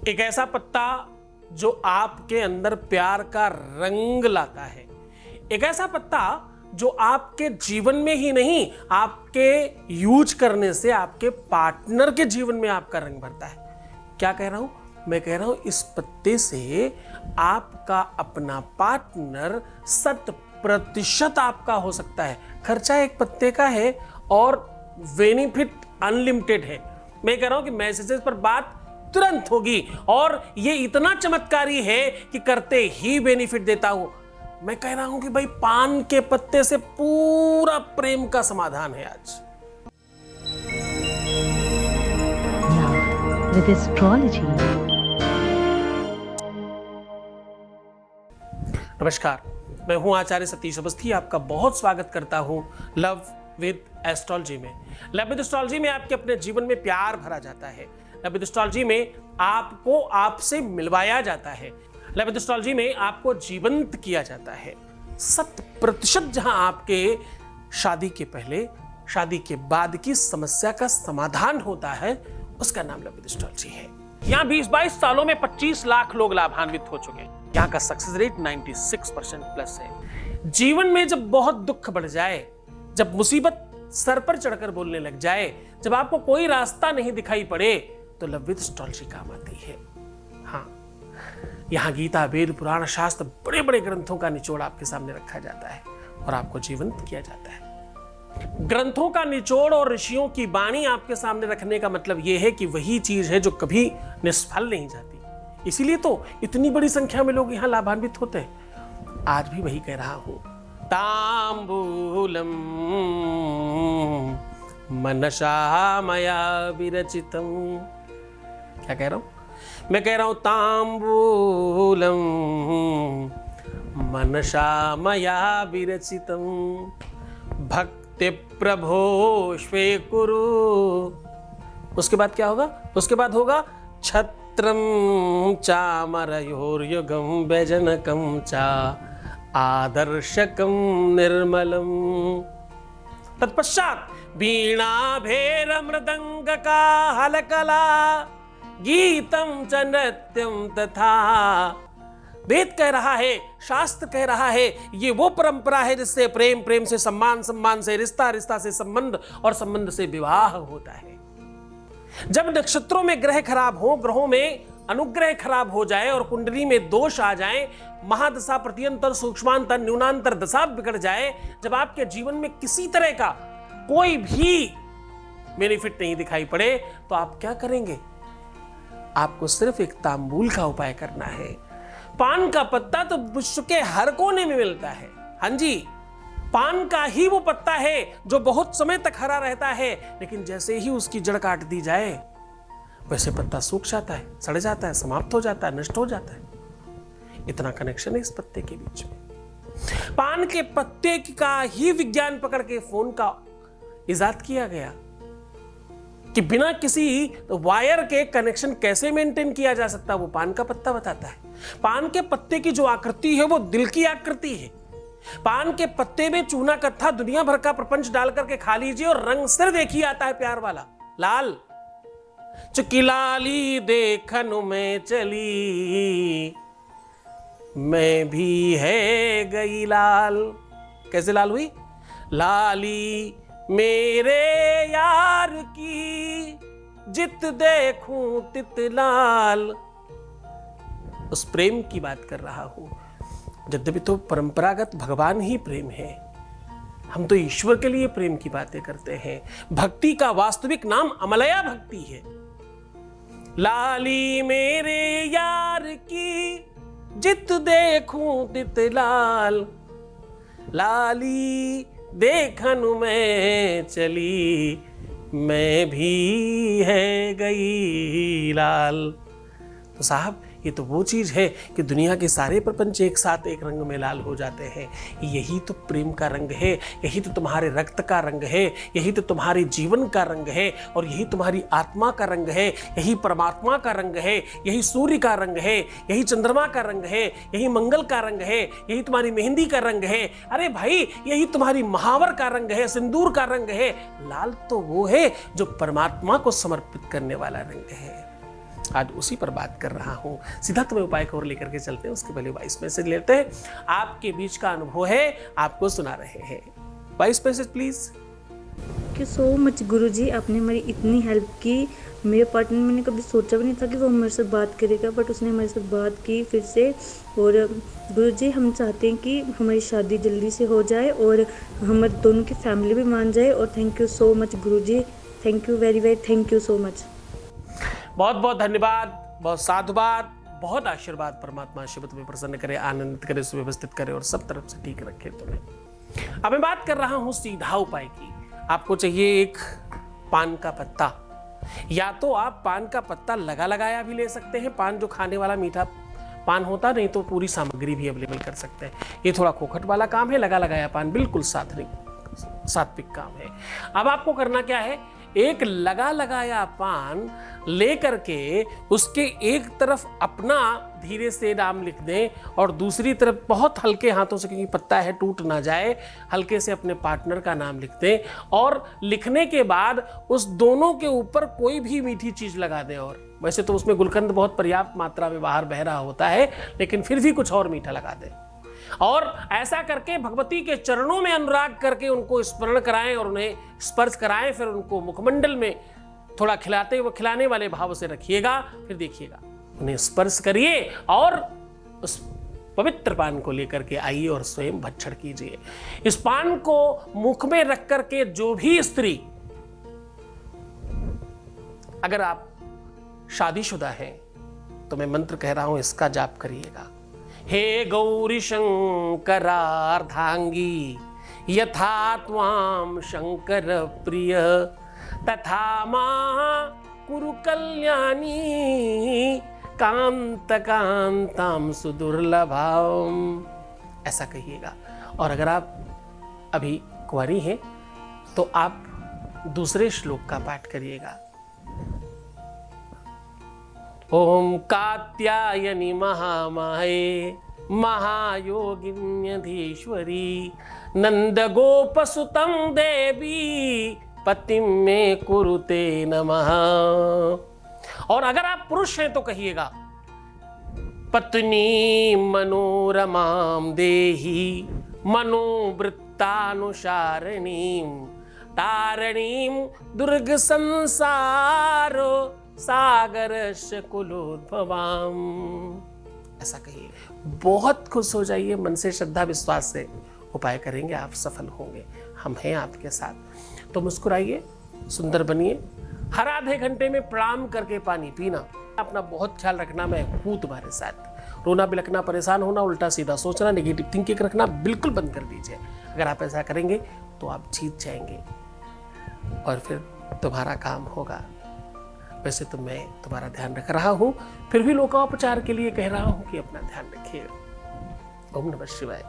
एक ऐसा पत्ता जो आपके अंदर प्यार का रंग लाता है, एक ऐसा पत्ता जो आपके जीवन में ही नहीं, आपके यूज करने से आपके पार्टनर के जीवन में आपका रंग भरता है। क्या कह रहा हूं? मैं कह रहा हूं इस पत्ते से आपका अपना पार्टनर 100% आपका हो सकता है। खर्चा एक पत्ते का है और बेनिफिट अनलिमिटेड है। मैं कह रहा हूं कि मैसेजेस पर बात तुरंत होगी और ये इतना चमत्कारी है कि करते ही बेनिफिट देता हूं। मैं कह रहा हूं कि भाई पान के पत्ते से पूरा प्रेम का समाधान है आज। Love with astrology. नमस्कार, मैं हूं आचार्य सतीश अवस्थी। आपका बहुत स्वागत करता हूं लव विद एस्ट्रोलॉजी में। लव विद एस्ट्रोलॉजी में आपके अपने जीवन में प्यार भरा जाता है। लव विद एस्ट्रोलॉजी में आपको आपसे मिलवाया जाता है। लव विद एस्ट्रोलॉजी में आपको जीवंत किया जाता है। 100% जहां आपके शादी के पहले, शादी के बाद की समस्या का समाधान होता है, उसका नाम लव विद एस्ट्रोलॉजी है। यहाँ 20-22 सालों में 25 लाख लोग लाभान्वित हो चुके हैं। यहाँ का सक्सेस रेट 96% प्लस है। जीवन में जब बहुत दुख बढ़ जाए, जब मुसीबत सर पर चढ़कर बोलने लग जाए, जब आपको कोई रास्ता नहीं दिखाई पड़े, तो लव विद एस्ट्रोलॉजी काम आती है। हाँ, यहाँ गीता, वेद, पुराण, शास्त्र, बड़े बड़े ग्रंथों का निचोड़ आपके सामने रखा जाता है और आपको जीवंत किया जाता है। ग्रंथों का निचोड़ और ऋषियों की वाणी आपके सामने रखने का मतलब यह है कि वही चीज है जो कभी निष्फल नहीं जाती। इसीलिए तो इतनी बड़ी संख्या में लोग यहाँ लाभान्वित होते हैं। आज भी वही कह रहा हूं, तांबूलम मनसा मया विरचितम। क्या कह रहा हूं? मैं कह रहा हूं तांबूलम मनसा मया विरचितम भक्ति प्रभो स्वीकुरु। उसके बाद क्या होगा? उसके बाद होगा छत्रम चामरयोर्युगम व्यजनकम चा आदर्शकम निर्मलम। तत्पश्चात वीणा भेर मृदंग का हलकला गीतम च नृत्यम तथा। वेद कह रहा है, शास्त्र कह रहा है, ये वो परंपरा है जिससे प्रेम, प्रेम से सम्मान, सम्मान से रिश्ता, रिश्ता से संबंध और संबंध से विवाह होता है। जब नक्षत्रों में ग्रह खराब हो, ग्रहों में अनुग्रह खराब हो जाए और कुंडली में दोष आ जाए, महादशा, प्रत्यंतर, सूक्ष्मांतर, न्यूनांतर दशा बिगड़ जाए, जब आपके जीवन में किसी तरह का कोई भी बेनिफिट नहीं दिखाई पड़े, तो आप क्या करेंगे? आपको सिर्फ एक तांबूल का उपाय करना है। पान का पत्ता तो विश्व के हर कोने में मिलता है। हाँ जी, पान का ही वो पत्ता है जो बहुत समय तक हरा रहता है, लेकिन जैसे ही उसकी जड़ काट दी जाए, वैसे पत्ता सूख जाता है, सड़ जाता है, समाप्त हो जाता है, नष्ट हो जाता है। इतना कनेक्शन है इस पत्ते के बीच में। पान के पत्ते का ही विज्ञान पकड़ के फोन का इजाद किया गया कि बिना किसी वायर के कनेक्शन कैसे मेंटेन किया जा सकता, वो पान का पत्ता बताता है। पान के पत्ते की जो आकृति है वो दिल की आकृति है। पान के पत्ते में चूना कत्था दुनिया भर का प्रपंच डाल करके खा लीजिए और रंग सिर्फ एक ही आता है, प्यार वाला, लाल। चुकी लाली देखन में चली, मैं भी है गई लाल। कैसे लाल हुई? लाली मेरे यार की, जित देखूं तित लाल। उस प्रेम की बात कर रहा हूं। यद्यपि तो परंपरागत भगवान ही प्रेम है, हम तो ईश्वर के लिए प्रेम की बातें करते हैं। भक्ति का वास्तविक नाम अमलया भक्ति है। लाली मेरे यार की, जित देखूं तित लाल। लाली देखन में चली, मैं भी है गई लाल। तो साहब, ये तो वो चीज है कि दुनिया के सारे प्रपंच एक साथ एक रंग में लाल हो जाते हैं। यही तो प्रेम का रंग है, यही तो तुम्हारे रक्त का रंग है, यही तो तुम्हारे जीवन का रंग है, और यही तुम्हारी आत्मा का रंग है, यही परमात्मा का रंग है, यही सूर्य का रंग है, यही चंद्रमा का रंग है, यही मंगल का रंग है, यही तुम्हारी मेहंदी का रंग है। अरे भाई, यही तुम्हारी महावर का रंग है, सिंदूर का रंग है। लाल तो वो है जो परमात्मा को समर्पित करने वाला रंग है। आज उसी पर बात कर रहा हूँ। सीधा तुम्हें उपाय की ओर लेकर के चलते हैं, उसके पहले वॉइस मैसेज लेते हैं। आपके बीच का अनुभव है, आपको सुना रहे हैं। Voice message please. Thank you so much गुरुजी, आपने हमारी इतनी हेल्प की। मेरे पार्टनर, मैंने कभी सोचा भी नहीं था कि वो हमारे साथ बात करेगा, बट उसने हमारे साथ बात की फिर से। और गुरुजी, हम चाहते हैं कि हमारी शादी जल्दी से हो जाए और हमारे दोनों की फैमिली भी मान जाए। और thank you so much Guruji, thank you very very, thank you so much. बहुत बहुत धन्यवाद, बहुत साधुवाद, बहुत आशीर्वाद। परमात्मा शिव तुम्हें प्रसन्न करे, आनंदित करे, सुव्यवस्थित करे और सब तरफ से ठीक रखे तुम्हें। अब मैं बात कर रहा हूं सीधा उपाय की। आपको चाहिए एक पान का पत्ता, या तो आप पान का पत्ता लगा लगाया भी ले सकते हैं, पान जो खाने वाला मीठा पान होता, नहीं तो पूरी सामग्री भी अवेलेबल कर सकते हैं। ये थोड़ा खोखट वाला काम है, लगा लगाया पान बिल्कुल सात्विक काम है। अब आपको करना क्या है, एक लगा लगाया पान लेकर के उसके एक तरफ अपना धीरे से नाम लिख दें और दूसरी तरफ बहुत हल्के हाथों से, क्योंकि पत्ता है टूट ना जाए, हल्के से अपने पार्टनर का नाम लिख दें। और लिखने के बाद उस दोनों के ऊपर कोई भी मीठी चीज लगा दें। और वैसे तो उसमें गुलकंद बहुत पर्याप्त मात्रा में बाहर बह रहा होता है, लेकिन फिर भी कुछ और मीठा लगा दें। और ऐसा करके भगवती के चरणों में अनुराग करके उनको स्मरण कराएं और उन्हें स्पर्श कराएं। फिर उनको मुखमंडल में थोड़ा खिलाने वाले भाव से रखिएगा। फिर देखिएगा, उन्हें स्पर्श करिए और उस पवित्र पान को लेकर के आइए और स्वयं भक्षण कीजिए। इस पान को मुख में रख करके जो भी स्त्री, अगर आप शादीशुदा हैं तो मैं मंत्र कह रहा हूं, इसका जाप करिएगा। हे गौरी शंकरार्धांगी, यथा त्वां शंकर प्रिय, तथा मां कुरु कल्याणी, कांत कांताम सुदुर्लभाम। ऐसा कहिएगा। और अगर आप अभी कुंवारी हैं तो आप दूसरे श्लोक का पाठ करिएगा। ओम कात्यायनी महामाये महायोगिन्यधीश्वरी, नंद गोपसुतम देवी, पतिम में कुरुते नमः। और अगर आप पुरुष हैं तो कहिएगा, पत्नी मनोरमाम देहि, मनोवृत्तानुसारिणीम, तारिणीम दुर्ग संसारो, सागरस्य कुलोद्भवाम। ऐसा कहिए। बहुत खुश हो जाइए, मन से श्रद्धा विश्वास से उपाय करेंगे, आप सफल होंगे। हम हैं आपके साथ। तो मुस्कुराइए, सुंदर बनिए। हर आधे घंटे में प्रणाम करके पानी पीना। अपना बहुत ख्याल रखना, मैं हूं तुम्हारे साथ। रोना बिलखना, परेशान होना, उल्टा सीधा सोचना, नेगेटिव थिंकिंग रखना बिल्कुल बंद कर दीजिए। अगर आप ऐसा करेंगे तो आप जीत जाएंगे और फिर तुम्हारा काम होगा। वैसे तो मैं तुम्हारा ध्यान रख रहा हूं, फिर भी लोकोपचार के लिए कह रहा हूं कि अपना ध्यान रखिएगा। ओम नमः शिवाय।